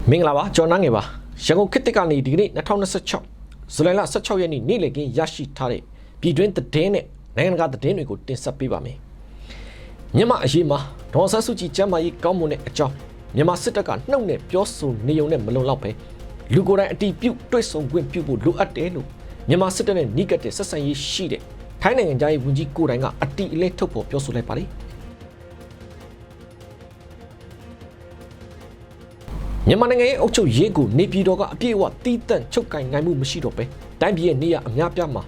မင်္ဂလာပါကျွန်တော်ငယ်ပါရန်ကုန်ခေတ်တစ်ကနေဒီကနေ့2026ဇူလိုင်လ16ရက်နေ့နေ့လည်ခင်းရရှိထားတဲ့ပြည်တွင်းသတင်းနဲ့နိုင်ငံတကာသတင်းတွေကိုတင်ဆက်ပေးပါမယ်မြန်မာအရေးမှာဒေါ်ဆန်းစုကြည်ကျမ်းမာရေးကောင်းမွန်တဲ့အကြောင်းမြန်မာစစ်တပ်ကနှုတ်နဲ့ပြောဆိုနေုံနဲ့မလုံလောက်ပဲလူကိုယ်တိုင်အတီးပြုတ်တွေ့ဆုံခွင့်ပြုဖို့လိုအပ်တယ်လို့မြန်မာစစ်တပ်နဲ့နှိကတဲ့ဆက်ဆံရေးရှိတဲ့ထိုင်းနိုင်ငံသားရေးဝန်ကြီးကိုယ်တိုင်ကအတီးအလဲထုတ်ပေါ်ပြောဆိုလိုက်ပါလေမြန်မာနိုင်ငံရဲ့အုပ်ချုပ်ရေးကိုနေပြည်တော်ကအပြည့်အဝတီးတန့်ချုပ်ကင်နိုင်မှုမရှိတော့ပဲတိုင်းပြည်ရဲ့နေရအများပြားမှာ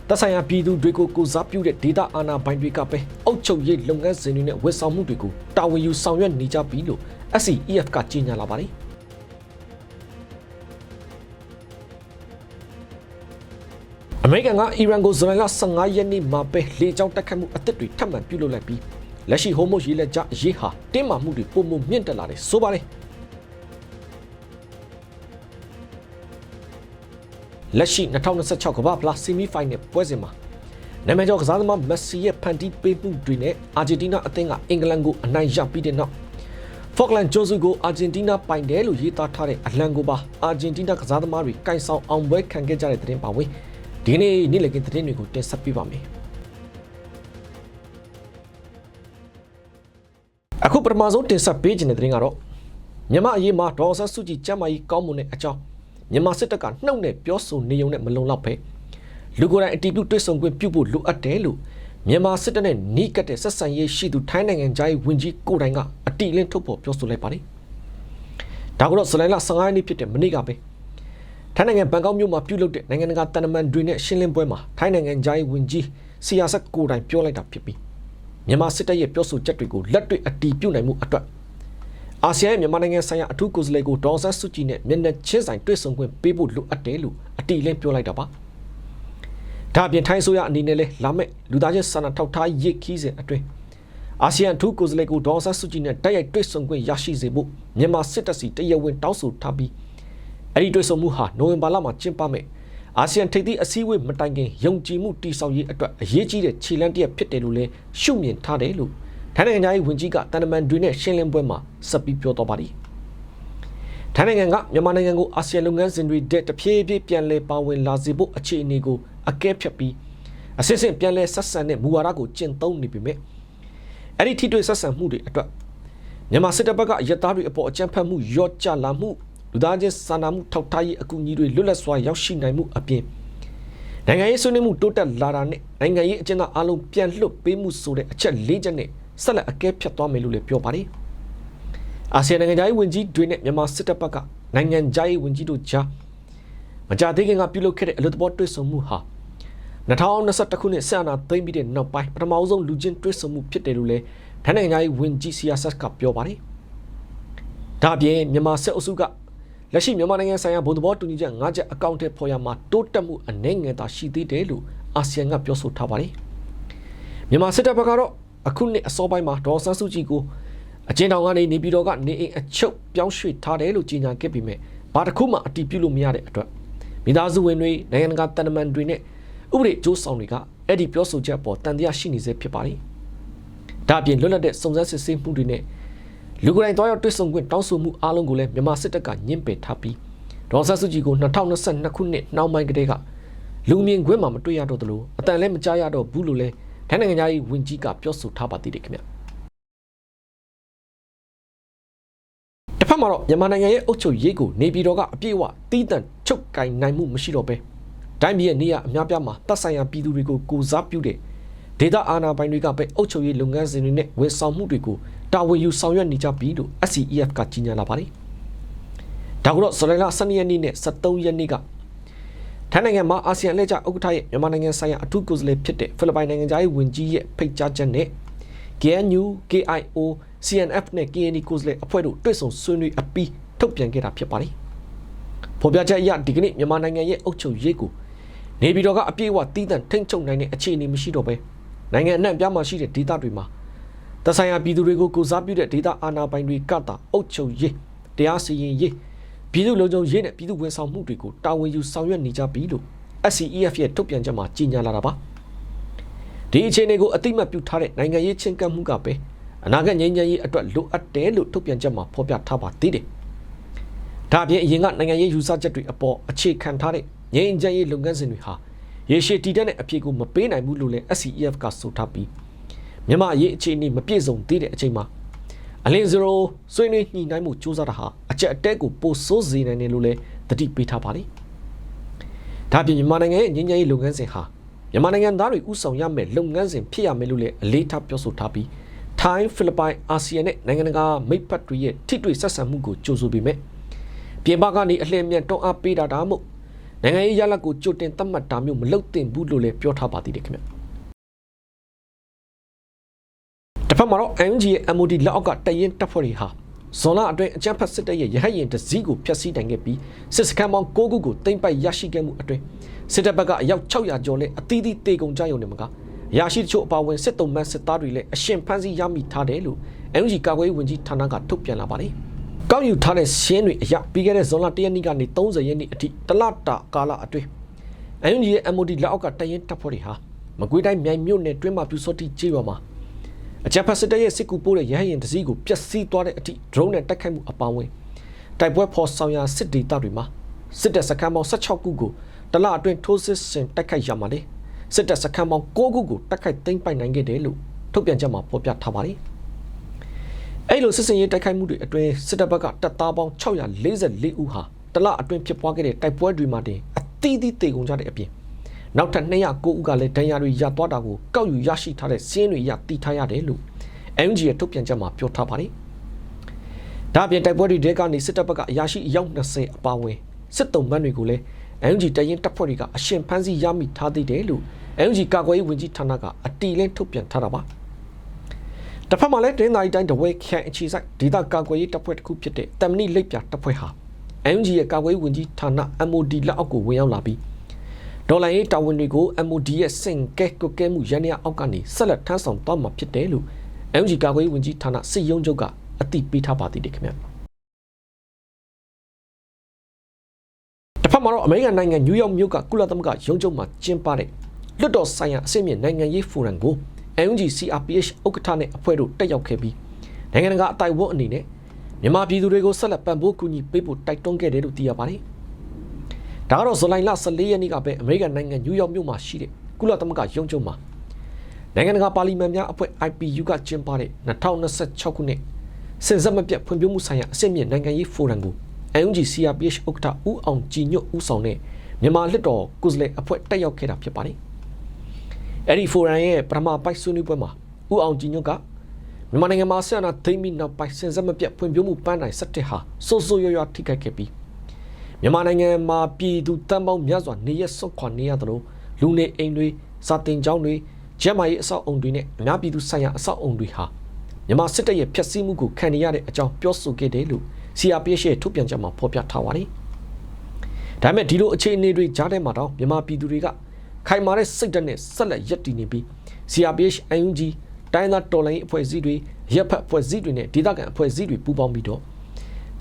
သက်ဆိုင်ရာပြည်သူတွေကိုကိုစားပြုတဲ့ဒေတာအာဏာပိုင်တွေကပဲအုပ်ချုပ်ရေးလုပ်ငန်းစဉ်တွေနဲ့ဝန်ဆောင်မှုတွေကိုတာဝန်ယူဆောင်ရွက်နေကြပြီလို့ SCEF ကကြေညာလာပါတယ်အမေရိကန်ကအီရန်ကိုဇူလိုင်လ15ရက်နေ့မှာပဲလေကြောင်းတိုက်ခတ်မှုအသစ်တွေထပ်မံပြုလုပ်လိုက်ပြီးလက်ရှိဟိုမိုရေးလက်ကြရေးဟာတင်းမာမှုတွေပုံမှန်မြင့်တက်လာတယ်ဆိုပါတယ်လက်ရှိ2026ကမ္ဘာ့ဖလားဆီမီဖိုင်နယ်ပွဲစဉ်မှာနာမည်ကျော်ကစားသမားမက်ဆီရဲ့ဖန်တီးပေးမှုတွေနဲ့အာဂျင်တီးနားအသင်းကအင်္ဂလန်ကိုအနိုင်ရပြီးတဲ့နောက်ဖော့ကလန်ဂျိုးစုကိုအာဂျင်တီးနားပိုင်တယ်လို့ရေးသားထားတဲ့အလံကိုပါအာဂျင်တီးနားကစားသမားတွေကင်ဆောင်အောင်ပွဲခံခဲ့ကြတဲ့သတင်းပါဝင်ဒီနေ့နေ့လည်ခင်းသတင်းတွေကိုတင်ဆက်ပေးပါမယ်အခုပထမဆုံးတင်ဆက်ပေးခြင်းတဲ့သတင်းကတော့မြန်မာအရေးမှာဒေါ်ဆန်းစုကြည်ကျမ်းမာရေးကောင်းမွန်တဲ့အကြောင်းမြန်မာစစ်တပ်ကနှုတ်နဲ့ပြောဆိုနေုံနဲ့မလုံလောက်ပဲလူကိုယ်တိုင်အတီးပြုတ်တွေ့ဆုံခွင့်ပြုဖို့လိုအပ်တယ်လို့မြန်မာစစ်တပ်နဲ့နှိကတဲ့ဆက်ဆံရေးရှိသူထိုင်းနိုင်ငံသားရေးဝန်ကြီးကိုယ်တိုင်ကအတီးလင်းထုတ်ပေါ်ပြောဆိုလိုက်ပါတယ်။ဒါကတော့ဇူလိုင်လ15ရက်နေ့ဖြစ်တဲ့မနေ့ကပဲထိုင်းနိုင်ငံဘန်ကောက်မြို့မှာပြုလုပ်တဲ့နိုင်ငံတကာတန်တမန်တွေနဲ့ရှင်းလင်းပွဲမှာထိုင်းနိုင်ငံသားရေးဝန်ကြီးစီယာဆက်ကိုယ်တိုင်ပြောလိုက်တာဖြစ်ပြီးမြန်မာစစ်တပ်ရဲ့ပြောဆိုချက်တွေကိုလက်တွေ့အတီးပြုတ်နိုင်မှုအတွက်အာဆီယံမြန်မာနိုင်ငံဆိုင်ရာအထူးကိုယ်စားလှယ်ကိုဒေါ်ဆန်းစုကြည်နဲ့မျက်နှာချင်းဆိုင်တွေ့ဆုံခွင့်ပေးဖို့လိုအပ်တယ်လို့အတီးလင်းပြောလိုက်တာပါ။ဒါအပြင်ထိုင်းဆိုရအနေနဲ့လဲလာမဲ့လူသားချင်းစာနာထောက်ထားရေးခီးစဉ်အတွင်းအာဆီယံအထူးကိုယ်စားလှယ်ကိုဒေါ်ဆန်းစုကြည်နဲ့တိုက်ရိုက်တွေ့ဆုံခွင့်ရရှိစေဖို့မြန်မာစစ်တပ်စီတရားဝင်တောင်းဆိုထားပြီးအဲ့ဒီတွေ့ဆုံမှုဟာနိုဝင်ဘာလမှာကျင်းပမယ်အာဆီယံထိပ်သီးအစည်းအဝေးမတိုင်ခင်ယုံကြည်မှုတည်ဆောက်ရေးအတွက်အရေးကြီးတဲ့ခြေလှမ်းတစ်ရပ်ဖြစ်တယ်လို့လဲရှုမြင်ထားတယ်လို့ထိုင်းနိုင်ငံသားရေးဝန်ကြီးကတန်တမန်တွေနဲ့ရှင်းလင်းပွဲမှာဆက်ပြီးပြောတော့ပါတယ်။ထိုင်းနိုင်ငံကမြန်မာနိုင်ငံကိုအာဆီယံလုပ်ငန်းစဉ်တွေတဖြည်းဖြည်းပြန်လည်ပါဝင်လာစေဖို့အခြေအနေကိုအကဲဖြတ်ပြီးအစစ်အစစ်ပြန်လည်ဆက်ဆံတဲ့မူဝါဒကိုကျင့်သုံးနေပြီမြဲ။အဲ့ဒီထိတွေ့ဆက်ဆံမှုတွေအတွက်မြန်မာစစ်တပ်ဘက်ကရတားတွေအပေါ်အကြမ်းဖက်မှုရော့ကျလာမှုလူသားချင်းစာနာမှုထောက်ထားရေးအကူအညီတွေလွတ်လပ်စွာရောက်ရှိနိုင်မှုအပြင်နိုင်ငံရေးဆွေးနွေးမှုတိုးတက်လာတာနဲ့နိုင်ငံရေးအကျဉ်းသားအလုံးပြန်လွှတ်ပေးမှုဆိုတဲ့အချက်၄ချက်နဲ့ဆက်လက်အကဲဖြတ်သွားမယ်လို့လည်းပြောပါတယ်။အာဆီယံနိုင်ငံသားရေးဝန်ကြီးတွေနဲ့မြန်မာစစ်တပ်ဘက်ကနိုင်ငံသားရေးဝန်ကြီးတို့ကြားမကြာသေးခင်ကပြုလုပ်ခဲ့တဲ့အလွတ်သဘောတွေ့ဆုံမှုဟာ2021ခုနှစ်ဆယ်အာဏာသိမ်းပြီးတဲ့နောက်ပိုင်းပထမဆုံးလူချင်းတွေ့ဆုံမှုဖြစ်တယ်လို့လည်းထိုင်းနိုင်ငံသားရေးဝန်ကြီးစီယာဆက်ကပြောပါတယ်။ဒါ့အပြင်မြန်မာစစ်အုပ်စုကလက်ရှိမြန်မာနိုင်ငံဆိုင်ရာဘုံသဘောတူညီချက်၅ချက်အကောင့်ထဲပေါ်ရမှာတိုးတက်မှုအနည်းငယ်သာရှိသေးတယ်လို့အာဆီယံကပြောဆိုထားပါတယ်။မြန်မာစစ်တပ်ဘက်ကတော့အခုနှစ်အစောပိုင်းမှာဒေါ်ဆန်းစုကြည်ကိုအကျဉ်းထောင်ကနေနေပြည်တော်ကနေအိမ်အချုပ်ပြောင်းရွှေ့ထားတယ်လို့ကြေညာခဲ့ပေမဲ့ဘာတစ်ခုမှအတည်ပြုလို့မရတဲ့အတွက်မိသားစုဝင်တွေနိုင်ငံတကာတန်တမန်တွေနဲ့ဥပဒေအကျိုးဆောင်တွေကအဲ့ဒီပြောဆိုချက်ပေါ်တန်တရားရှိနေစေဖြစ်ပါတယ်။ဒါအပြင်လွတ်လပ်တဲ့စုံစမ်းစစ်ဆေးမှုတွေနဲ့လူကိုယ်တိုင်တွားရောက်တွေ့ဆုံခွင့်တောင်းဆိုမှုအားလုံးကိုလည်းမြန်မာစစ်တပ်ကညှင်းပယ်ထားပြီးဒေါ်ဆန်းစုကြည်ကို2022ခုနှစ်နှောင်းပိုင်းကတည်းကလူမြင်ကွင်းမှာမတွေ့ရတော့သလိုအတန်လည်းမကြားရတော့ဘူးလို့လည်းထိုင်းနိုင်ငံသားရေးဝန်ကြီးကပြောဆိုထားပါသေးတယ်ခင်ဗျတစ်ဖက်မှာတော့မြန်မာနိုင်ငံရဲ့အုပ်ချုပ်ရေးကိုနေပြည်တော်ကအပြည့်အဝတီးတန့်ချုပ်ကင်နိုင်မှုမရှိတော့ပဲတိုင်းပြည်ရဲ့နေရအများပြားမှာတပ်ဆိုင်ရာပြည်သူတွေကိုကိုစားပြုတဲ့ဒေသအာဏာပိုင်တွေကပဲအုပ်ချုပ်ရေးလုပ်ငန်းစဉ်တွေနဲ့ဝန်ဆောင်မှုတွေကိုတာဝန်ယူဆောင်ရွက်နေကြပြီလို့ SCEF ကကြေညာလာပါတယ်ဒါကတော့ဇူလိုင်လ12ရက်နေ့နဲ့13ရက်နေ့ကထိုင်းနိုင်ငံမှာအာဆီယံလက်ကျဥက္ကဋ္ဌရဲ့မြန်မာနိုင်ငံဆိုင်ရာအထူးကိုယ်စားလှယ်ဖြစ်တဲ့ဖိလစ်ပိုင်နိုင်ငံသားရေးဝန်ကြီးရဲ့ဖိတ်ကြားချက်နဲ့ KNU, KIO, CNF နဲ့ KND ကိုယ်စားလှယ်အဖွဲ့တို့တွေ့ဆုံဆွေးနွေးအပြီးထုတ်ပြန်ခဲ့တာဖြစ်ပါတယ်။ဖော်ပြချက်အရဒီကနေ့မြန်မာနိုင်ငံရဲ့အုပ်ချုပ်ရေးကိုနေပြည်တော်ကအပြည့်အဝတည်တံ့ထိန်းချုပ်နိုင်တဲ့အခြေအနေမရှိတော့ပဲနိုင်ငံအနှံ့အပြားမှာရှိတဲ့ဒေသတွေမှာသက်ဆိုင်ရာပြည်သူတွေကိုကိုစားပြုတဲ့ဒေသအာဏာပိုင်တွေကသာအုပ်ချုပ်ရေးတရားစီရင်ရေးပြည်သူ့လုံခြုံရေးနဲ့ပြည်သူ့ဝန်ဆောင်မှုတွေကိုတာဝန်ယူဆောင်ရွက်နေကြပြီလို့ SCEF ရဲ့ထုတ်ပြန်ချက်မှာကြေညာလာတာပါဒီအခြေအနေကိုအတိမတ်ပြုထားတဲ့နိုင်ငံရေးချင်းကပ်မှုကပဲအနာဂတ်ငြိမ်းချမ်းရေးအတွက်လိုအပ်တယ်လို့ထုတ်ပြန်ချက်မှာဖော်ပြထားပါသေးတယ် ဒါပြင်အရင်ကနိုင်ငံရေးယူဆချက်တွေအပေါ်အခြေခံထားတဲ့ငြိမ်းချမ်းရေးလုပ်ငန်းစဉ်တွေဟာရေရှည်တည်တဲ့အဖြစ်ကိုမပေးနိုင်ဘူးလို့လည်း SCEF ကဆိုထားပြီးမြန်မာရေးအခြေအနေမပြည့်စုံသေးတဲ့အချိန်မှာအလင်း0ဆွေးနွေးညှိနှိုင်းမှုစ조사တာဟာအချက်အတဲကိုပိုဆိုးစေနိုင်တယ်လို့လည်းသတိပေးထားပါလိမ့်ဒါပြင်မြန်မာနိုင်ငံရဲ့ငြိမ်းချမ်းရေးလုပ်ငန်းစဉ်ဟာမြန်မာနိုင်ငံသားတွေဥဆောင်ရမယ့်လုပ်ငန်းစဉ်ဖြစ်ရမယ်လို့လည်းအလေးထားပြောဆိုထားပြီးထိုင်းဖိလစ်ပိုင်အာဆီယံနဲ့နိုင်ငံတကာမိတ်ဖက်တွေရဲ့ထိတွေ့ဆက်ဆံမှုကိုကြိုဆိုပေမဲ့ပြင်ပကနေအလင်းမြန်တွန်းအားပေးတာဒါမှမဟုတ်နိုင်ငံရေးရလဒ်ကိုကြိုတင်သတ်မှတ်တာမျိုးမလုပ်သင့်ဘူးလို့လည်းပြောထားပါသေးတယ်ခင်ဗျတစ်ဖက်မှာတော့ NUG ရဲ့ MOD လက်အောက်ကတရင်တပ်ဖွဲ့တွေဟာဇွန်လအတွင်းအကြမ်းဖက်စစ်တပ်ရဲ့ရဟတ်ယာဉ်တစ်စီးကိုဖျက်ဆီးနိုင်ခဲ့ပြီးစစ်စခန်းပေါင်း9ခုကိုသိမ်းပိုက်ရရှိခဲ့မှုအတွင်းစစ်တပ်ဘက်ကအယောက်600ကျော်နဲ့အသီးသီးတေကုန်ကြရုံနဲ့မကအရာရှိတချို့အပါအဝင်စစ်တုံးမှန်စစ်သားတွေလည်းအရှင်ဖမ်းဆီးရမိထားတယ်လို့ NUG ကာကွယ်ရေးဝန်ကြီးဌာနကထုတ်ပြန်လာပါတယ်။ကောက်ယူထားတဲ့ရှင်းတွေအရပြီးခဲ့တဲ့ဇွန်လ1ရက်နေ့ကနေ30ရက်နေ့အထိတလတာကာလအတွင်း NUG ရဲ့ MOD လက်အောက်ကတရင်တပ်ဖွဲ့တွေဟာမကွေးတိုင်းမြိုင်မြို့နယ်တွင်းမှာပြူစောတိကျေးရွာမှာအကြမ်းဖက်စစ်တပ်ရဲ့စစ်ကူပိုးတဲ့ရဟတ်ယာဉ်တစ်စီးကိုပျက်စီးသွားတဲ့အထိ drone နဲ့တိုက်ခိုက်မှုအပါအဝင်တိုက်ပွဲဖော်ဆောင်ရာစစ်ဒေသတွေမှာစစ်တပ်စခန်းပေါင်း16ခုကိုတလအတွင်းထိုးစစ်ဆင်တိုက်ခိုက်ရမှာလေစစ်တပ်စခန်းပေါင်း9ခုကိုတိုက်ခိုက်သိမ်းပိုက်နိုင်ခဲ့တယ်လို့ထုတ်ပြန်ချက်မှာဖော်ပြထားပါတယ်။အဲ့လိုစစ်စင်ရေးတိုက်ခိုက်မှုတွေအတွင်းစစ်တပ်ဘက်ကတပ်သားပေါင်း644ဦးဟာတလအတွင်းဖြစ်ပွားခဲ့တဲ့တိုက်ပွဲတွေမှာတင်အသီးသီးတေကုန်ကြတဲ့အပြင်နောက်ထပ်209ဦးကလည်းဒဏ်ရာတွေရသွားတာကိုကောက်ယူရရှိထားတဲ့စင်းတွေရတည်ထားရတယ်လို့ NUG ရဲ့ထုတ်ပြန်ချက်မှာပြောထားပါတယ်။ဒါ့အပြင်တိုက်ပွဲတွေတဲကနေစစ်တပ်ဘက်ကအရာရှိအယောက်20အပါအဝင်စစ်တုံးမှန်းတွေကိုလည်း NUG တရင်တပ်ဖွဲ့တွေကအရှင်ဖမ်းဆီးရမိထားသေးတယ်လို့ NUG ကာကွယ်ရေးဝန်ကြီးဌာနကအတီလင်းထုတ်ပြန်ထားတာပါ။တစ်ဖက်မှာလည်းတင်းသားတိုင်းတဝဲခရိုင်အခြေစိုက်ဒေသကာကွယ်ရေးတပ်ဖွဲ့တစ်ခုဖြစ်တဲ့တမဏိလိပ်ပြတပ်ဖွဲ့ဟာ NUG ရဲ့ကာကွယ်ရေးဝန်ကြီးဌာန MOD လက်အောက်ကိုဝင်ရောက်လာပြီးဒေါ်လာရေးတာဝန်တွေကို MOD ရဲ့စင်ကဲကွက်ကဲမှုရန်ရအောက်ကနေဆက်လက်ထမ်းဆောင်သွားမှာဖြစ်တယ်လို့ NUG ကာကွယ်ရေးဝန်ကြီးဌာနစစ်ရုံးချုပ်ကအသိပေးထားပါသေးတယ်ခင်ဗျာတစ်ဖက်မှာတော့အမေရိကန်နိုင်ငံနယူးယောက်မြို့ကကုလသမဂ္ဂရုံးချုပ်မှာကျင်းပတဲ့လွှတ်တော်ဆိုင်ရာအဆင့်မြင့်နိုင်ငံရေးဖိုရမ်ကို NUG CRPH ဥက္ကဋ္ဌနဲ့အဖွဲ့တို့တက်ရောက်ခဲ့ပြီးနိုင်ငံတကာအတိုင်ဝန်းအနေနဲ့မြန်မာပြည်သူတွေကိုဆက်လက်ပံ့ပိုးကူညီပေးဖို့တိုက်တွန်းခဲ့တယ်လို့သိရပါတယ်။ဒါကတော့ဇူလိုင်လ14ရက်နေ့ကပဲအမေရိကန်နိုင်ငံနယူးယောက်မြို့မှာရှိတဲ့ကုလသမဂ္ဂရုံးချုပ်မှာနိုင်ငံတကာပါလီမန်များအဖွဲ့ IPU ကကျင်းပတဲ့2026ခုနှစ်စင်စက်မပြတ်ဖွံ့ဖြိုးမှုဆိုင်ရာအဆင့်မြင့်နိုင်ငံရေးဖိုရမ်ကို NUG CRPH ဥက္ကဋ္ဌဦးအောင်ကြည်ညွတ်ဦးဆောင်တဲ့မြန်မာလွှတ်တော်ကိုယ်စားလှယ်အဖွဲ့တက်ရောက်ခဲ့တာဖြစ်ပါတယ်။အဲဒီဖိုရမ်ရဲ့ပထမပိုင်းဆွေးနွေးပွဲမှာဦးအောင်ကြည်ညွတ်ကမြန်မာနိုင်ငံမှာဆက်အနာသိမ်းပြီးနောက်ပိုင်းစင်စက်မပြတ်ဖွံ့ဖြိုးမှုပန်းတိုင်17ဟာစိုးစိုးရွားရွားထိခိုက်ခဲ့ပြီးမြန်မာနိုင်ငံမှာပြည်သူတန်းပေါင်းများစွာနေရစွန့်ခွာနေရသလိုလူနေအိမ်တွေစာတင်ကျောင်းတွေကျန်းမာရေးအဆောက်အုံတွေနဲ့အများပြည်သူဆိုင်ရာအဆောက်အုံတွေဟာမြန်မာစစ်တပ်ရဲ့ဖျက်ဆီးမှုကိုခံနေရတဲ့အကြောင်းပြောဆိုခဲ့တယ်လို့ CRPH ရဲ့ထုတ်ပြန်ချက်မှာဖော်ပြထားပါတယ်။ဒါပေမဲ့ဒီလိုအခြေအနေတွေကြားထဲမှာတော့မြန်မာပြည်သူတွေကခိုင်မာတဲ့စိတ်ဓာတ်နဲ့ဆက်လက်ရပ်တည်နေပြီး CRPH NUG တိုင်းသားတော်လှန်ရေးအဖွဲ့အစည်းတွေရပ်ဖက်အဖွဲ့အစည်းတွေနဲ့ဒေသခံအဖွဲ့အစည်းတွေပူးပေါင်းပြီးတော့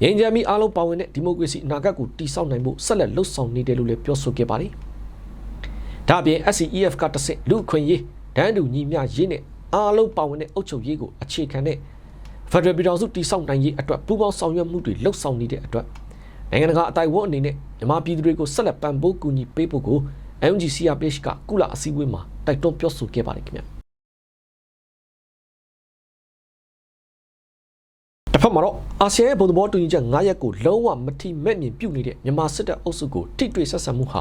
ငြိမ်းချမ်းပြီးအားလုံးပါဝင်တဲ့ဒီမိုကရေစီအနာဂတ်ကိုတည်ဆောက်နိုင်ဖို့ဆက်လက်လှုပ်ဆောင်နေတယ်လို့လည်းပြောဆိုခဲ့ပါတယ်။ဒါ့အပြင် SCEF ကတဆင့်လူခွင့်ရေးဒန်းတူညီမျှရေးနဲ့အားလုံးပါဝင်တဲ့အုပ်ချုပ်ရေးကိုအခြေခံတဲ့ Federal ပြည်တော်စုတည်ဆောက်နိုင်ရေးအတွက်ပူးပေါင်းဆောင်ရွက်မှုတွေလှုပ်ဆောင်နေတဲ့အတွက်နိုင်ငံတကာအတိုင်ဝန်းအနေနဲ့မြန်မာပြည်သူတွေကိုဆက်လက်ပံ့ပိုးကူညီပေးဖို့ကို NUG CRPH ကကုလအစည်းအဝေးမှာတိုက်တွန်းပြောဆိုခဲ့ပါတယ်ခင်ဗျာ။တစ်ဖက်မှာတော့အာဆီယံရဲ့ဘုံသဘောတူညီချက်9ရပ်ကိုလုံးဝမထိမဲ့မြင်ပြုနေတဲ့မြန်မာစစ်တပ်အုပ်စုကိုထိတွေ့ဆက်ဆံမှုဟာ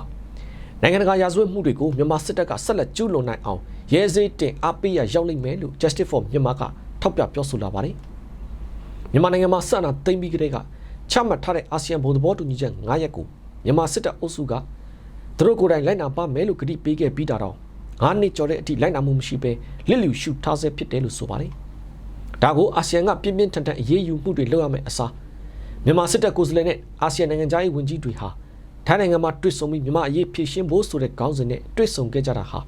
နိုင်ငံတကာရာဇဝတ်မှုတွေကိုမြန်မာစစ်တပ်ကဆက်လက်ကျူးလွန်နိုင်အောင်ရဲစေးတင်အားပေးရရောက်လိမ့်မယ်လို့ Justice for Myanmar ကထောက်ပြပြောဆိုလာပါတယ်။မြန်မာနိုင်ငံမှာဆက်အနာသိမ်းပြီးကတည်းကချမှတ်ထားတဲ့အာဆီယံဘုံသဘောတူညီချက်9ရပ်ကိုမြန်မာစစ်တပ်အုပ်စုကသူတို့ကိုယ်တိုင်လိုက်နာပါမယ်လို့ကတိပေးခဲ့ပြီးတာတော့9နှစ်ကျော်တဲ့အထိလိုက်နာမှုမရှိဘဲလစ်လျူရှုထားဆဲဖြစ်တယ်လို့ဆိုပါတယ်။ဒါကိုအာဆီယံကပြင်းပြင်းထန်ထန်အရေးယူမှုတွေလုပ်ရမယ်အစားမြန်မာစစ်တပ်ကိုယ်စားလှယ်နဲ့အာဆီယံနိုင်ငံသားရေးဝန်ကြီးတွေဟာထိုင်းနိုင်ငံမှာတွေ့ဆုံပြီးမြန်မာအရေးဖြည့်ရှင်းဖို့ဆိုတဲ့ခေါင်းစဉ်နဲ့တွေ့ဆုံခဲ့ကြတာဟ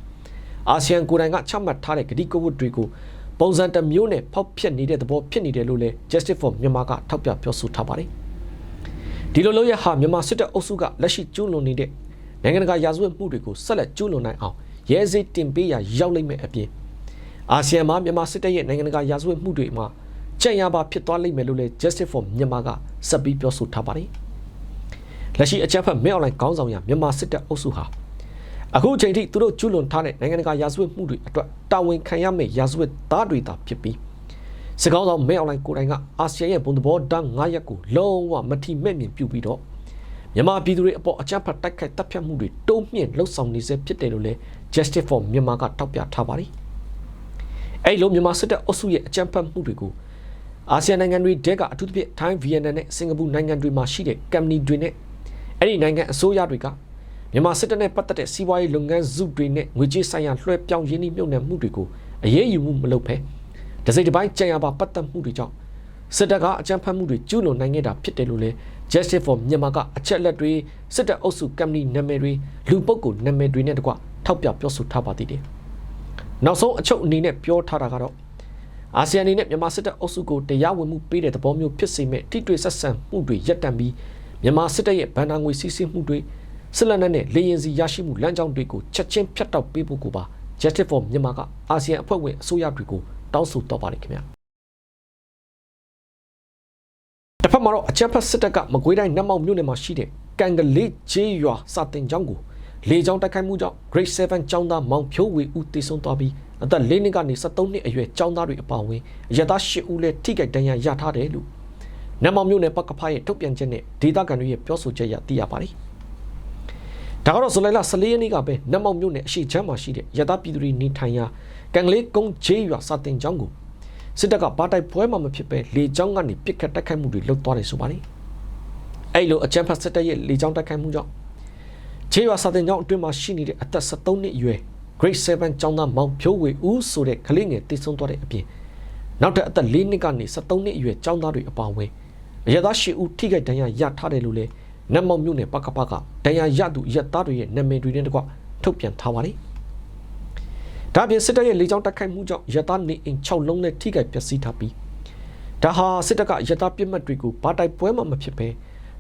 ာအာဆီယံကိုယ်တိုင်ကချမှတ်ထားတဲ့ကတိကဝတ်တွေကိုပုံစံတစ်မျိုးနဲ့ဖောက်ဖျက်နေတဲ့သဘောဖြစ်နေတယ်လို့လည်း Justice for Myanmar ကထောက်ပြပြောဆိုထားပါတယ်။ဒီလိုလုပ်ရဟာမြန်မာစစ်တပ်အုပ်စုကလက်ရှိကျူးလွန်နေတဲ့နိုင်ငံတကာရာဇဝတ်မှုတွေကိုဆက်လက်ကျူးလွန်နိုင်အောင်ရဲစေးတင်ပေးရရောက်လိမ့်မယ်အပြင်အာဆီယံမှာမြန်မာစစ်တပ်ရဲ့နိုင်ငံတကာရာဇဝတ်မှုတွေမှာကြံ့ရပါဖြစ်သွားလိမ့်မယ်လို့လည်း Justice for Myanmar ကဆက်ပြီးပြောဆိုထားပါတယ်။ လက်ရှိအကြမ်းဖက်မဲအွန်လိုင်းခေါင်းဆောင်ရမြန်မာစစ်တပ်အုပ်စုဟာအခုအချိန်ထိသူတို့ကျူးလွန်ထားတဲ့နိုင်ငံတကာရာဇဝတ်မှုတွေအတွက်တာဝန်ခံရမယ့်ရာဇဝတ်သားတွေသာဖြစ်ပြီးစစ်ကောင်ဆောင်မဲအွန်လိုင်းကိုယ်တိုင်ကအာဆီယံရဲ့ဘုံသဘောထား9ရပ်ကိုလုံးဝမထီမဲ့မြင်ပြုပြီးတော့မြန်မာပြည်သူတွေအပေါ်အကြမ်းဖက်တိုက်ခိုက်တပ်ဖြတ်မှုတွေတိုးမြင့်လှုပ်ဆောင်နေစေဖြစ်တယ်လို့လည်း Justice for Myanmar ကထောက်ပြထားပါတယ်။အဲ့လိုမြန်မာစစ်တပ်အုပ်စုရဲ့အကြမ်းဖက်မှုတွေကိုအာဆီယံနိုင်ငံတွေတဲကအထူးသဖြင့်ထိုင်းဗီယက်နမ်နဲ့စင်ကာပူနိုင်ငံတွေမှာရှိတဲ့ကမ်ပဏီတွေနဲ့အဲ့ဒီနိုင်ငံအစိုးရတွေကမြန်မာစစ်တပ်နဲ့ပတ်သက်တဲ့စီးပွားရေးလုပ်ငန်းစုတွေနဲ့ငွေကြေးဆိုင်ရာလွှဲပြောင်းရင်းနှီးမြှုပ်နှံမှုတွေကိုအရေးယူမှုမလုပ်ဘဲတစိမ့်တစ်ပိုင်းကြံရပါပတ်သက်မှုတွေကြောင့်စစ်တပ်ကအကြမ်းဖက်မှုတွေကျူးလွန်နိုင်ခဲ့တာဖြစ်တယ်လို့လည်း Justice for Myanmar ကအချက်လက်တွေစစ်တပ်အုပ်စုကမ်ပဏီနာမည်တွေလူပုဂ္ဂိုလ်နာမည်တွေနဲ့တကွထောက်ပြပြောဆိုထားပါသေးတယ်။နောက်ဆုံးအချုပ်အနေနဲ့ပြောထားတာကတော့အာဆီယံအနေနဲ့မြန်မာစစ်တပ်အုပ်စုကိုတရားဝင်မှုပေးတဲ့သဘောမျိုးဖြစ်စေမဲ့ထိတွေ့ဆက်ဆံမှုတွေရပ်တန့်ပြီးမြန်မာစစ်တပ်ရဲ့ဗန်ဒါငွေစီးဆင်းမှုတွေစစ်လက်နက်နဲ့လေရင်စီရရှိမှုလမ်းကြောင်းတွေကိုချက်ချင်းဖြတ်တောက်ပေးဖို့ကိုပါ Justice for Myanmar ကအာဆီယံအဖွဲ့ဝင်အစိုးရတွေကိုတောင်းဆိုတော့ပါတယ်ခင်ဗျာတစ်ဖက်မှာတော့အကြမ်းဖက်စစ်တပ်ကမကွေးတိုင်းနတ်မောက်မြို့နယ်မှာရှိတဲ့ကန်ကလေးကျေးရွာစာတင်ကျောင်းကိုလေကြောင်းတိုက်ခိုက်မှုကြောင့် Grade 7ကျောင်းသားမောင်ဖြိုးဝေဦးတည်ဆုံသွားပြီးအသက်4နှစ်ကနေ73နှစ်အရွယ်ကျောင်းသားတွေအပါအဝင်အရသား10ဦးလည်းထိခိုက်ဒဏ်ရာရထားတယ်လို့နတ်မောက်မြို့နယ်ပကဖရဲ့ထုတ်ပြန်ချက်နဲ့ဒေသခံတွေရဲ့ပြောဆိုချက်အရသိရပါတယ်။ဒါကတော့ဇူလိုင်လ14ရက်နေ့ကပဲနတ်မောက်မြို့နယ်အရှိချမ်းမှာရှိတဲ့ရသားပြည်သူတွေနေထိုင်ရာကန်ကလေးကုန်းကျေးရွာစာတင်ကျောင်းကိုစစ်တပ်ကဘာတိုက်ပွဲမှမဖြစ်ပဲလေကြောင်းကနေပစ်ခတ်တိုက်ခိုက်မှုတွေလုပ်သွားတယ်ဆိုပါတယ်။အဲ့လိုအကြမ်းဖက်စစ်တပ်ရဲ့လေကြောင်းတိုက်ခိုက်မှုကြောင့်ကျေးရွာစာတင်ကျောင်းအတွင်းမှာရှိနေတဲ့အသက်73နှစ်အရွယ် Grade 7ကျောင်းသားမောင်ဖြိုးဝေဦးဆိုတဲ့ကလေးငယ်တည်ဆုံသွားတဲ့အပြင်နောက်ထပ်အသက်4နှစ်ကနေ73နှစ်အရွယ်ကျောင်းသားတွေအပါအဝင်အရသား10ဦးထိခိုက်ဒဏ်ရာရထားတယ်လို့လည်းနတ်မောက်မြို့နယ်ပကပကဒဏ်ရာရသူရသားတွေရဲ့နာမည်တွေနဲ့တကွထုတ်ပြန်ထားပါတယ်။ဒါပြင်စစ်တပ်ရဲ့လေကြောင်းတိုက်ခိုက်မှုကြောင့်ရသားနေအိမ်6လုံးနဲ့ထိခိုက်ပျက်စီးထားပြီးဒါဟာစစ်တပ်ကရသားပြစ်မှတ်တွေကိုဘာတိုက်ပွဲမှမဖြစ်ပဲ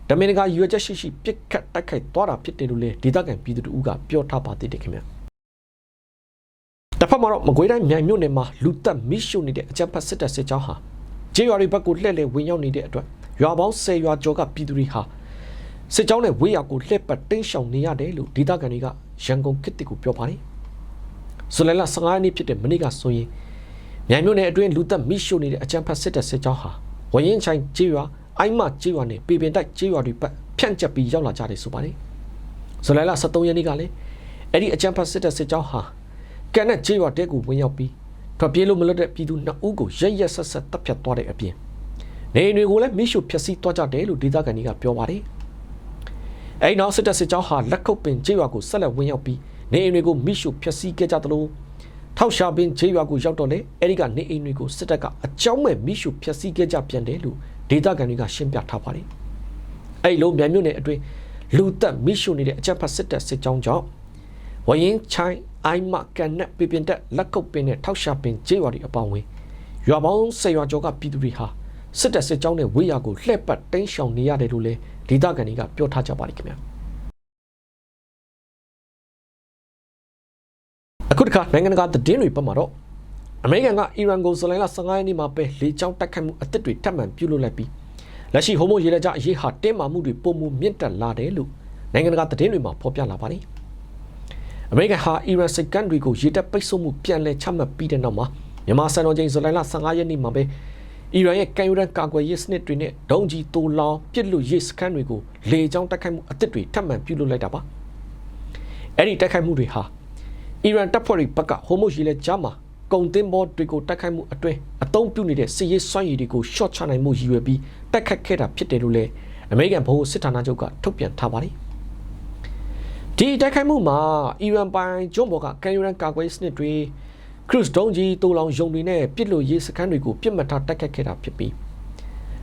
ဒမင်ကရွေချက်ရှိရှိပစ်ခတ်တိုက်ခိုက်သွားတာဖြစ်တယ်လို့လည်းဒေသခံပြည်သူတို့ကပြောထားပါသေးတယ်ခင်ဗျာ။တစ်ဖက်မှာတော့မကွေးတိုင်းမြိုင်မြို့နယ်မှာလူသက်မိရှုနေတဲ့အကြမ်းဖက်စစ်တပ်စစ်ကြောင်းဟာကျေးရွာတွေဘက်ကိုလှည့်လည်ဝင်ရောက်နေတဲ့အတွက်ရွာပေါင်း10ရွာကျော်ကပြည်သူတွေဟာစစ်ကြောင်းနဲ့ဝေးရကိုလှည့်ပတ်တင်းရှောင်နေရတယ်လို့ဒေသခံတွေကရန်ကုန်ခေတ်ကိုပြောပါတယ်။ဇူလိုင်လ15ရက်နေ့ဖြစ်တဲ့မနေ့ကဆိုရင်မြိုင်မြို့နယ်အတွင်းလူသက်မိရှုနေတဲ့အကြမ်းဖက်စစ်တပ်စစ်ကြောင်းဟာဝရင်ချိုင်ကျေးရွာအိုင်းမကျေးရွာနဲ့ပေပင်တိုက်ကျေးရွာတွေပတ်ဖြန့်ကျက်ပြီးရောက်လာကြတယ်ဆိုပါတယ်။ဇူလိုင်လ23ရက်နေ့ကလည်းအဲ့ဒီအကြမ်းဖက်စစ်တပ်စစ်ကြောင်းဟာကန်နဲ့ကျေးရွာတဲကိုဝင်ရောက်ပြီးထွက်ပြေးလို့မလွတ်တဲ့ပြည်သူ2ဦးကိုရက်ရက်ဆက်ဆက်တပ်ဖြတ်သွားတဲ့အပြင်နေအိမ်တွေကိုလည်းမိရှုဖျက်ဆီးသွားကြတယ်လို့ဒေသခံတွေကပြောပါတယ်။အဲ့နောက်စစ်တပ်စစ်ကြောင်းဟာလက်ခုပ်ပင်ကျေးရွာကိုဆက်လက်ဝင်ရောက်ပြီးနေအိမ်တွေကိုမိရှုဖျက်ဆီးခဲ့ကြသလိုထောက်ရှာပင်ကျေးရွာကိုရောက်တော့လေအဲ့ဒီကနေအိမ်တွေကိုစစ်တပ်ကအကြောင်းမဲ့မိရှုဖျက်ဆီးခဲ့ကြပြန်တယ်လို့ဒေသခံတွေကရှင်းပြထားပါတယ်။အဲ့လိုမြန်မြို့နယ်အတွင်းလူသက်မိရှုနေတဲ့အကြမ်းဖက်စစ်တပ်စစ်ကြောင်းကြောင့်ဝရင်ချိုင်အိုင်းမကန်နဲ့ပေပင်တက်လက်ကုပ်ပင်နဲ့ထောက်ရှာပင်ကျေးရွာတွေအပေါင်းဝင်ရွာပေါင်း10ရွာကျော်ကပြည်သူတွေဟာစစ်တပ်စစ်ကြောင်းနဲ့ဝေးရာကိုလှည့်ပတ်တင်းရှောင်နေရတယ်လို့လည်းဒေသခံတွေကပြောထားကြပါတယ်ခင်ဗျာအခုတခါနိုင်ငံတကာသတင်းတွေပတ်မှာတော့အမေရိကန်ကအီရန်ကိုဇူလိုင်လ15ရက်နေ့မှာပဲလေကြောင်းတိုက်ခိုက်မှုအသစ်တွေထပ်မံပြုလုပ်လိုက်ပြီးလက်ရှိဟိုမိုရေလက်ကြားအရေးဟာတင်းမာမှုတွေပုံမှုမြင့်တက်လာတယ်လို့နိုင်ငံတကာသတင်းတွေမှာဖော်ပြလာပါတယ်အမေရိကန်ဟာအီရန်စစ်ကန်တွေကိုရေတပ်ပိတ်ဆို့မှုပြန်လည်ချမှတ်ပြီးတဲ့နောက်မှာမြန်မာစံတော်ချိန်ဇူလိုင်လ15ရက်နေ့မှာပဲအီရန်ရဲ့ကန်ယူရန်ကာကွယ်ရေးစနစ်တွေနဲ့ဒုံးကြီးတိုးလောင်ပစ်လို့ရေးစခန်းတွေကိုလေကြောင်းတိုက်ခိုက်မှုအသစ်တွေထပ်မံပြုလုပ်လိုက်တာပါအဲ့ဒီတိုက်ခိုက်မှုတွေဟာအီရန်တပ်ဖွဲ့တွေဘက်ကဟိုမိုရေလက်ကြားမှာကုန်တင်ဘောတွေကိုတိုက်ခိုက်မှုအတွင်းအသုံးပြုနေတဲ့စစ်ရေးစွမ်းရည်တွေကိုရှော့ချနိုင်မှုရည်ရွယ်ပြီးတိုက်ခတ်ခဲ့တာဖြစ်တယ်လို့လည်းအမေရိကန်ဗဟိုစစ်ဌာနချုပ်ကထုတ်ပြန်ထားပါတယ်ဒီတိုက်ခိုက်မှုမှာအီရန်ပိုင်ကျွန်းပေါ်ကကန်ယူရန်ကာကွယ်စနစ်တွေခရုစ်ဒုံးကြီးတိုးလောင်ယုံတွေနဲ့ပစ်လို့ရေးစခန်းတွေကိုပြစ်မှတ်ထားတိုက်ခတ်ခဲ့တာဖြစ်ပြီး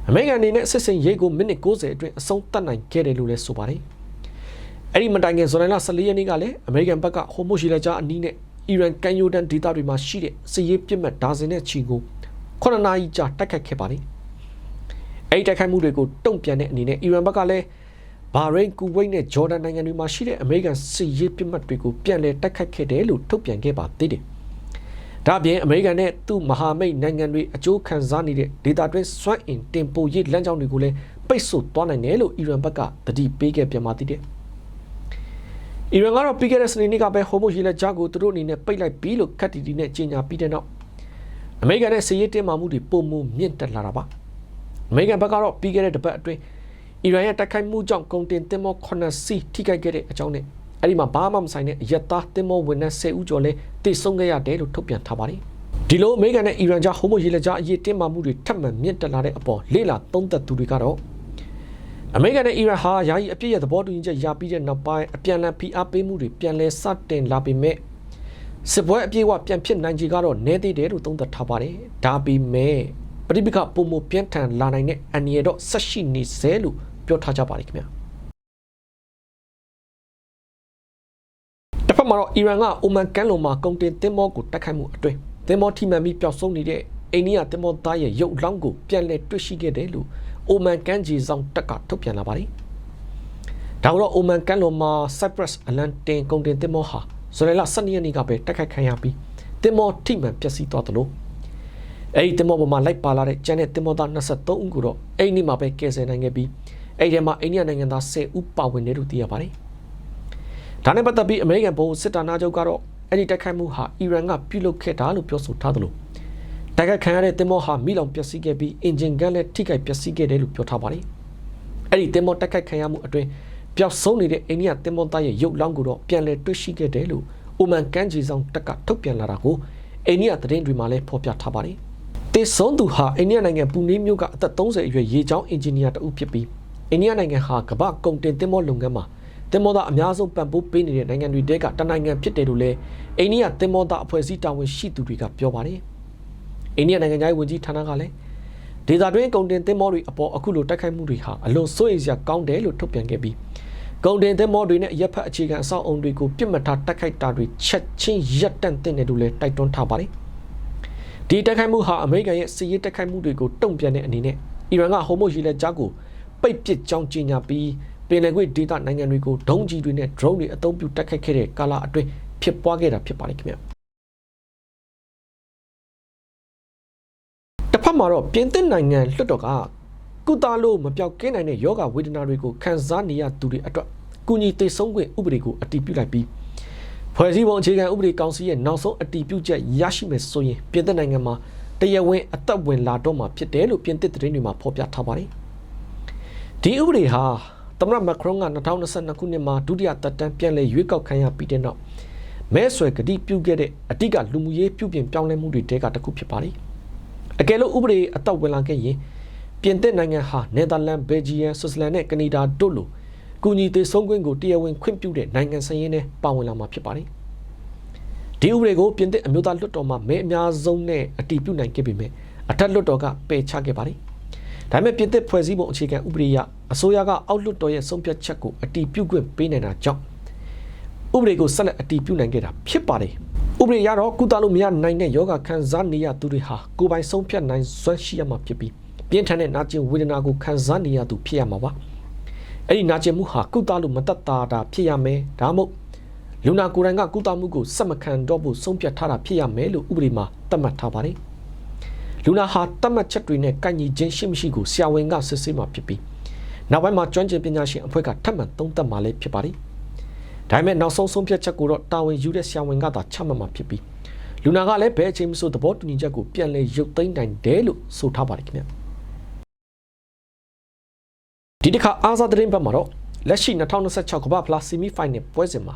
အမေရိကန်အနေနဲ့စစ်စင်ရေးကိုမိနစ်90အတွင်းအဆုံးသတ်နိုင်ခဲ့တယ်လို့လည်းဆိုပါတယ်အဲ့ဒီမတိုင်ခင်ဇူလိုင်လ14ရက်နေ့ကလည်းအမေရိကန်ဘက်ကဟိုမိုရှိလက်ကြားအနီးနဲ့အီရန်ကန်ယူဒန်ဒေသတွေမှာရှိတဲ့စစ်ရေးပြစ်မှတ်ဒါဇင်နဲ့ချီကို9နာရီကြာတိုက်ခတ်ခဲ့ပါတယ်အဲ့ဒီတိုက်ခိုက်မှုတွေကိုတုံ့ပြန်တဲ့အနေနဲ့အီရန်ဘက်ကလည်းဘာရိန်ကူဝိတ်နဲ့ဂျော်ဒန်နိုင်ငံတွေမှာရှိတဲ့အမေရိကန်စစ်ရေးပစ်မှတ်တွေကိုပြန်လည်တိုက်ခိုက်ခဲ့တယ်လို့ထုတ်ပြန်ခဲ့ပါသေးတယ် ဒါပြင်အမေရိကန်နဲ့သူ့မဟာမိတ်နိုင်ငံတွေအကျိုးခံစားနေတဲ့ဒေတာတွင်းစွမ်းအင်တင်ပို့ရေးလမ်းကြောင်းတွေကိုလည်းပိတ်ဆို့သွားနိုင်တယ်လို့အီရန်ဘက်ကသတိပေးခဲ့ပြန်ပါသေးတယ်။အီရန်ကတော့ပြီးခဲ့တဲ့စနေနေ့ကပဲဟော်မုတ်ရေလက်ကြားကိုသူတို့အနေနဲ့ပိတ်လိုက်ပြီလို့ခက်တီတီနဲ့ကြေညာပြီးတဲ့နောက်အမေရိကန်နဲ့စစ်ရေးတင်းမာမှုတွေပုံမှုမြင့်တက်လာတာပါ။အမေရိကန်ဘက်ကတော့ပြီးခဲ့တဲ့တပတ်အတွင်းအီရန်ရဲ့တိုက်ခိုက်မှုကြောင့်ကုန်တင်သင်္ဘော9စီးထိခိုက်ခဲ့တဲ့အကြောင်းနဲ့အဲ့ဒီမှာဘာမှမဆိုင်တဲ့အယက်သားသင်္ဘောဝန်ထမ်း10ဦးကျော်လည်းတိတ်ဆုံးခဲ့ရတယ်လို့ထုတ်ပြန်ထားပါတယ်။ဒီလိုအမေရိကန်နဲ့အီရန်ကြားဟော်မုတ်ရေလက်ကြားအရေးတင်းမာမှုတွေထပ်မံမြင့်တက်လာတဲ့အပေါ်လေ့လာသုံးသပ်သူတွေကတော့အမေရိကန်နဲ့အီရန်ဟာယာယီအပြည့်ရဲ့သဘောတူညီချက်ရပြီးတဲ့နောက်ပိုင်းအပြန်အလှန်ဖိအားပေးမှုတွေပြန်လည်စတင်လာပေမဲ့စစ်ပွဲအပြည့်အဝပြန်ဖြစ်နိုင်ခြေကတော့နည်းသေးတယ်လို့သုံးသပ်ထားပါတယ်။ဒါပေမဲ့ပဋိပက္ခပုံမှုပြင်းထန်လာနိုင်တဲ့အန္တရာယ်တော့ဆက်ရှိနေစေလို့ပြောထားကြပါတယ်ခင်ဗျာ။တစ်ဖက်မှာတော့အီရန်ကအိုမန်ကမ်းလွန်မှာကုန်တင်သင်္ဘောကိုတိုက်ခိုက်မှုအတွင်းသင်္ဘောထိမှန်ပြီးပျောက်ဆုံးနေတဲ့အိန္ဒိယသင်္ဘောသားရဲ့ရုပ်လောင်းကိုပြန်လည်တွေ့ရှိခဲ့တယ်လို့အိုမန်ကမ်းခြေဆောင်တပ်ကထုတ်ပြန်လာပါတယ်။ဒါကတော့အိုမန်ကမ်းလွန်မှာ Cyprus အလန်တင်ကုန်တင်သင်္ဘောဟာဇူလိုင်လ12ရက်နေ့ကပဲတိုက်ခိုက်ခံရပြီးသင်္ဘောထိမှန်ပျက်စီးသွားသလိုအဲဒီသင်္ဘောပေါ်မှာလိုက်ပါလာတဲ့ကျန်တဲ့သင်္ဘောသား23ဦးကိုတော့အဲ့ဒီနေ့မှာပဲကယ်ဆယ်နိုင်ခဲ့ပြီးအဲ့ဒီထဲမှာအိန္ဒိယနိုင်ငံသား10ဦးပါဝင်တယ်လို့သိရပါတယ်။ဒါနဲ့ပတ်သက်ပြီးအမေရိကန်ဗဟိုစစ်ဌာနချုပ်ကတော့အဲ့ဒီတိုက်ခိုက်မှုဟာအီရန်ကပြုလုပ်ခဲ့တာလို့ပြောဆိုထားသလိုတိုက်ခိုက်ခံရတဲ့သင်္ဘောဟာမိလောင်ပျက်စီးခဲ့ပြီးအင်ဂျင်ကလည်းထိခိုက်ပျက်စီးခဲ့တယ်လို့ပြောထားပါတယ်။အဲ့ဒီသင်္ဘောတိုက်ခိုက်ခံရမှုအတွင်းပျောက်ဆုံးနေတဲ့အိန္ဒိယသင်္ဘောသားရဲ့ရုပ်လောင်းကိုတော့ပြန်လည်တွေ့ရှိခဲ့တယ်လို့အိုမန်ကမ်းခြေဆောင်တပ်ကထုတ်ပြန်လာတာကိုအိန္ဒိယသတင်းတွေမှာလည်းဖော်ပြထားပါတယ်။တေဆုံးသူဟာအိန္ဒိယနိုင်ငံပူနီမြို့ကအသက်30အရွယ်ရေချောင်းအင်ဂျင်နီယာတဦးဖြစ်ပြီးအိန္ဒိယနိုင်ငံဟာကမ္ဘာကုန်တင်သင်္ဘောလုပ်ငန်းမှာသင်္ဘောသားအများဆုံးပံ့ပိုးပေးနေတဲ့နိုင်ငံတွေတဲကတနိုင်ငံဖြစ်တယ်လို့လည်းအိန္ဒိယသင်္ဘောသားအဖွဲ့အစည်းတာဝန်ရှိသူတွေကပြောပါတယ်။အိန္ဒိယနိုင်ငံသားဝန်ကြီးဌာနကလည်းဒေသတွင်းကုန်တင်သင်္ဘောတွေအပေါ်အခုလိုတိုက်ခိုက်မှုတွေဟာအလွန်စိုးရိမ်စရာကောင်းတယ်လို့ထုတ်ပြန်ခဲ့ပြီးကုန်တင်သင်္ဘောတွေနဲ့ရပ်ဖက်အခြေခံအဆောက်အုံတွေကိုပြစ်မှတ်ထားတိုက်ခိုက်တာတွေချက်ချင်းရပ်တန့်သင့်တယ်လို့လည်းတိုက်တွန်းထားပါတယ်။ဒီတိုက်ခိုက်မှုဟာအမေရိကန်ရဲ့စစ်ရေးတိုက်ခိုက်မှုတွေကိုတုံ့ပြန်တဲ့အနေနဲ့အီရန်ကဟော်မုတ်ရေလက်ကြားကိုပိတ်ပစ်ကြောင်းကြေညာပြီးပင်လယ်ကွေ့ဒေသနိုင်ငံတွေကိုဒုံးကျည်တွေနဲ့ drone တွေအသုံးပြုတိုက်ခိုက်ခဲ့တဲ့ကာလအတွင်းဖြစ်ပွားခဲ့တာဖြစ်ပါတယ်ခင်ဗျာ။တစ်ဖက်မှာတော့ပြင်သစ်နိုင်ငံလွှတ်တော်ကကုသလို့မပြောက်ကင်းနိုင်တဲ့ယောဂဝေဒနာတွေကိုခံစားနေရသူတွေအတွက်ကုညီသိဆုံးခွင့်ဥပဒေကိုအတည်ပြုလိုက်ပြီးဖွဲ့စည်းပုံအခြေခံဥပဒေကောင်စီရဲ့နောက်ဆုံးအတည်ပြုချက်ရရှိမယ်ဆိုရင်ပြင်သစ်နိုင်ငံမှာတရားဝင်အသက်ဝင်လာတော့မှာဖြစ်တယ်လို့ပြင်သစ်သတင်းတွေမှာဖော်ပြထားပါတယ်။ဒီဥပဒေဟာသမ္မတမက်ခရွန်က2022ခုနှစ်မှာဒုတိယသက်တမ်းပြန်လည်ရွေးကောက်ခံရပြီးတဲ့နောက်မဲဆွယ်ကတိပြုခဲ့တဲ့အတိကလူမှုရေးပြုပြင်ပြောင်းလဲမှုတွေတဲကတစ်ခုဖြစ်ပါတယ်။အကယ်လို့ဥပဒေအသက်ဝင်လာခဲ့ရင်ပြင်သစ်နိုင်ငံဟာနယ်သာလန်၊ဘယ်လ်ဂျီယံ၊ဆွစ်ဇာလန်နဲ့ကနေဒါတို့လိုကူညီသေးဆုံးခွင့်ကိုတရားဝင်ခွင့်ပြုတဲ့နိုင်ငံစာရင်းနဲ့ပါဝင်လာမှာဖြစ်ပါတယ်။ဒီဥပဒေကိုပြင်သစ်အမျိုးသားလွှတ်တော်မှာမဲအများဆုံးနဲ့အတည်ပြုနိုင်ခဲ့ပေမဲ့အထက်လွှတ်တော်ကပယ်ချခဲ့ပါတယ်။ဒါပေမဲ့ပြင်သစ်ဖွဲ့စည်းပုံအခြေခံဥပဒေအရအစိုးရကအောက်လွှတ်တော်ရဲ့ဆုံးဖြတ်ချက်ကိုအတည်ပြုခွင့်ပေးနိုင်တာကြောင့်ဥပဒေကိုဆက်လက်အတည်ပြုနိုင်ခဲ့တာဖြစ်ပါတယ်။ဥပဒေအရတော့ကုသလို့မရနိုင်တဲ့ယောဂခံစားနေရသူတွေဟာကိုယ်ပိုင်ဆုံးဖြတ်နိုင်စွမ်းရှိရမှာဖြစ်ပြီးပြင်းထန်တဲ့နာကျင်ဝေဒနာကိုခံစားနေရသူဖြစ်ရမှာပါ။အဲ့ဒီနာကျင်မှုဟာကုသလို့မတတ်တာဖြစ်ရမယ်။ဒါမှမဟုတ်လူနာကိုယ်တိုင်ကကုသမှုကိုစက်မခံတော့ဖို့ဆုံးဖြတ်ထားတာဖြစ်ရမယ်လို့ဥပဒေမှာသတ်မှတ်ထားပါတယ်။လူနာဟာသတ်မှတ်ချက်တွေနဲ့ကိုက်ညီခြင်းရှိမရှိကိုဆရာဝန်ကစစ်ဆေးမှာဖြစ်ပြီးနောက်ပိုင်းမှာကျွမ်းကျင်ပညာရှင်အဖွဲ့ကထပ်မံသုံးသပ်မှာလည်းဖြစ်ပါတယ်။ဒါပေမဲ့နောက်ဆုံးဆုံးဖြတ်ချက်ကိုတော့တာဝန်ယူတဲ့ဆရာဝန်ကသာချမှတ်မှာဖြစ်ပြီးလူနာကလည်းဘယ်အချိန်မှဆိုသဘောတူညီချက်ကိုပြန်လည်ရုပ်သိမ်းနိုင်တယ်လို့ဆိုထားပါတယ်ခင်ဗျာ။ဒီတစ်ခါအားစားသတင်းဘက်မှာတော့လက်ရှိ2026ကမ္ဘာဖလားဆီမီဖိုင်နယ်ပွဲစဉ်မှာ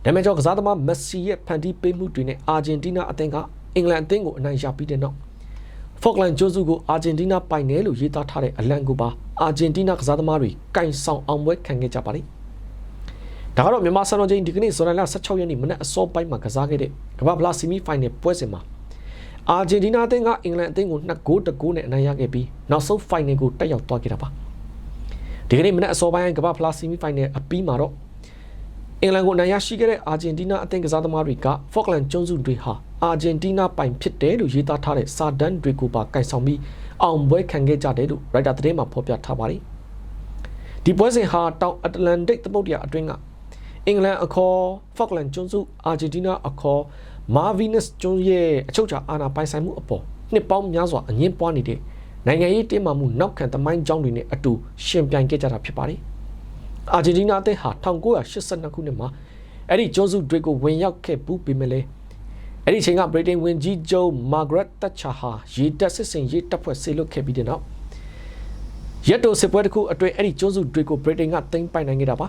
နာမည်ကျော်ကစားသမားမက်ဆီရဲ့ဖန်တီးပေးမှုတွေနဲ့အာဂျင်တီးနားအသင်းကအင်္ဂလန်အသင်းကိုအနိုင်ရပြီးတဲ့နောက်ဖော့ကလန်ကျွန်းစုကိုအာဂျင်တီးနားပိုင်တယ်လို့ရေးသားထားတဲ့အလံကိုပါအာဂျင်တီးနားကစားသမားတွေကင်ဆောင်အောင်ပွဲခံခဲ့ကြပါတယ်။ဒါကတော့မြန်မာစံတော်ချိန်ဒီကနေ့ဇွန်လ16ရက်နေ့မနက်အစောပိုင်းမှာကစားခဲ့တဲ့ကမ္ဘာဖလားဆီမီဖိုင်နယ်ပွဲစဉ်မှာအာဂျင်တီးနားအသင်းကအင်္ဂလန်အသင်းကို2-9နဲ့အနိုင်ရခဲ့ပြီးနောက်ဆုံးဖိုင်နယ်ကိုတက်ရောက်သွားခဲ့တာပါ။ဒီကနေ့မနက်အစောပိုင်းကမ္ဘာဖလားဆီမီဖိုင်နယ်အပြီးမှာတော့အင်္ဂလန်ကိုအနိုင်ရရှိခဲ့တဲ့အာဂျင်တီးနားအသင်းကစားသမားတွေကဖော့ကလန်ကျွန်းစုတွေဟာအာဂျင်တီးနားပိုင်ဖြစ်တယ်လို့ရေးသားထားတဲ့စာတမ်းတွေကိုပါကင်ဆောင်ပြီးအောင်ပွဲခံခဲ့ကြတယ်လို့ရိုက်တာသတင်းမှာဖော်ပြထားပါတယ်။ဒီပွဲစဉ်ဟာတောင်အတ္တလန်တိတ်သမုဒ္ဒရာအတွင်းကအင်္ဂလန်အခေါ်ဖော့ကလန်ကျွန်းစုအာဂျင်တီးနားအခေါ် မာဗီနက်စ်ကျွန်းရဲ့အချုပ်ချာအာဏာပိုင်ဆိုင်မှုအပေါ်နှစ်ပေါင်းများစွာအငင်းပွားနေတဲ့နိုင်ငံရေးတင်းမာမှုနောက်ခံသမိုင်းကြောင်းတွေနဲ့အတူရှင်ပြိုင်ခဲ့ကြတာဖြစ်ပါတယ်။အာဂျင်တီးနားအသင်းဟာ1982ခုနှစ်မှာအဲ့ဒီကျွန်းစုတွေကိုဝင်ရောက်ခဲ့ပူးပေမဲ့လည်းအဲ့ဒီအချိန်ကဗြိတိန်ဝန်ကြီးချုပ်မာဂရက်တက်ချာဟာရေတပ်စစ်စင်ရေးတပ်ဖွဲ့ဆေလွတ်ခဲ့ပြီးတဲ့နောက်ရက်တိုစစ်ပွဲတစ်ခုအတွင်းအဲ့ဒီကျွန်းစုတွေကိုဗြိတိန်ကသိမ်းပိုက်နိုင်ခဲ့တာပါ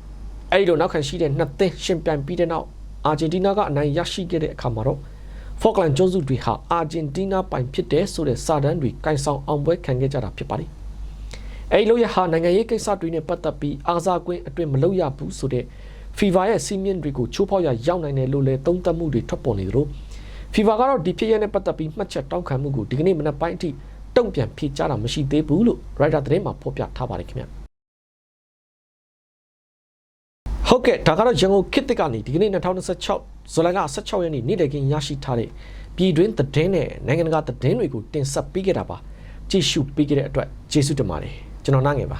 ။အဲ့ဒီလိုနောက်ခံရှိတဲ့နှစ်သင်းရှင်ပြိုင်ပြီးတဲ့နောက်အာဂျင်တီးနားကအနိုင်ရရှိခဲ့တဲ့အခါမှာတော့ဖော့ကလန်ကျွန်းစုတွေဟာအာဂျင်တီးနားပိုင်ဖြစ်တဲ့ဆိုတဲ့စာတမ်းတွေကင်ဆောင်အောင်ပွဲခံခဲ့ကြတာဖြစ်ပါတယ်။အဲဒီလိုရဟာနိုင်ငံရေးကိစ္စတွေနဲ့ပတ်သက်ပြီးအားစားကွင်းအတွင်းမလုပ်ရဘူးဆိုတဲ့ FIFA ရဲ့စီမင်းတွေကိုချိုးဖောက်ရရောက်နိုင်တယ်လို့လည်းသုံးသပ်မှုတွေထွက်ပေါ်နေသလို FIFA ကတော့ဒီဖြစ်ရတဲ့ပတ်သက်ပြီးမှတ်ချက်တောင်းခံမှုကိုဒီကနေ့မနက်ပိုင်းအထိတုံ့ပြန်ဖြေကြားတာမရှိသေးဘူးလို့ Writer သတင်းမှာဖော်ပြထားပါတယ်ခင်ဗျာ။ဟုတ်ကဲ့ဒါကတော့ရန်ကုန်ခေတ်သစ်ကနေဒီကနေ့2026ဇူလိုင်လ16ရက်နေ့နေ့တည်ခင်းရရှိထားတဲ့ပြည်တွင်းသတင်းနဲ့နိုင်ငံတကာသတင်းတွေကိုတင်ဆက်ပေးခဲ့တာပါကြည့်ရှုပေးခဲ့တဲ့အတွက်ကျေးဇူးတင်ပါတယ်ကျွန်တော်နားငယ်ပါ